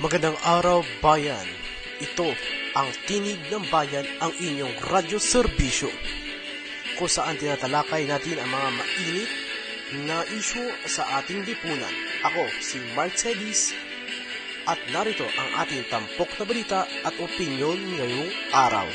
Magandang araw, bayan. Ito ang Tinig ng Bayan, ang inyong radyo serbisyo, kung saan tinatalakay natin ang mga mainit na isyu sa ating lipunan. Ako si Mark Celis at narito ang ating tampok na balita at opinyon ngayong araw.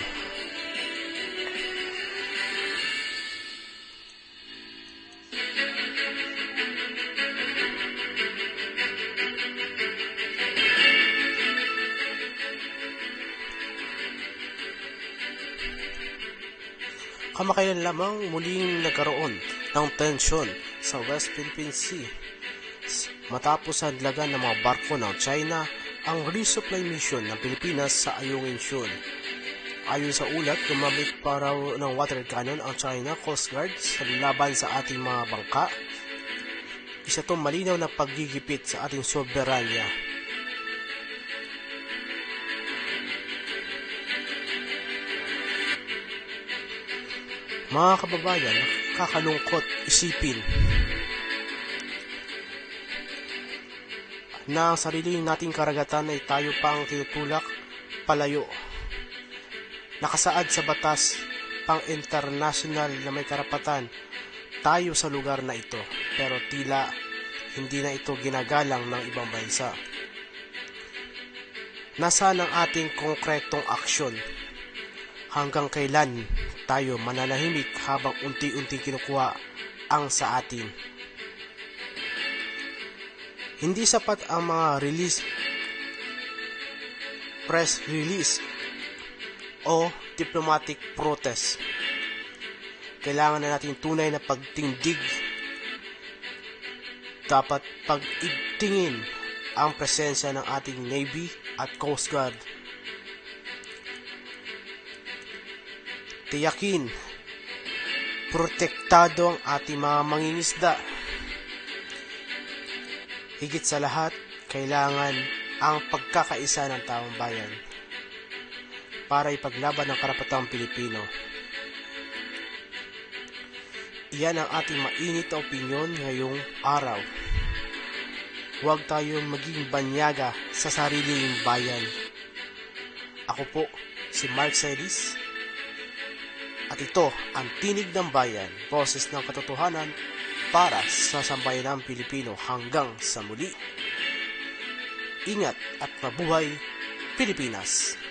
Kamakailan lamang muling nagkaroon ng tensyon sa West Philippine Sea matapos hadlagan ng mga barko ng China ang resupply mission ng Pilipinas sa Ayungin Shoal. Ayon sa ulat, gumamit pa raw ng water cannon ang China Coast Guard sa laban sa ating mga bangka. Isa itong malinaw na paggigipit sa ating soberanya. Mga kababayan, nakakalungkot isipin na ang sarili nating karagatan ay tayo pang tinutulak palayo. Nakasaad sa batas pang international na may karapatan tayo sa lugar na ito, pero tila hindi na ito ginagalang ng ibang bansa. Nasaan ang ating konkretong aksyon? Hanggang kailan tayo mananahimik habang unti-unti kinukuha ang sa atin? Hindi sapat ang mga press release o diplomatic protest. Kailangan na natin tunay na pagtindig. Dapat pag-igtingin ang presensya ng ating Navy at Coast Guard. Tiyakin, protektado ang ating mga mangingisda. Higit sa lahat, kailangan ang pagkakaisa ng taong bayan para ipaglaban ang karapatang Pilipino. Iyan ang ating mainit na opinyon ngayong araw. Huwag tayong maging banyaga sa sariling bayan. Ako po, si Mark Celis. At ito ang Tinig ng Bayan, boses ng katotohanan para sa sambayanang Pilipino hanggang sa muli. Ingat at mabuhay, Pilipinas!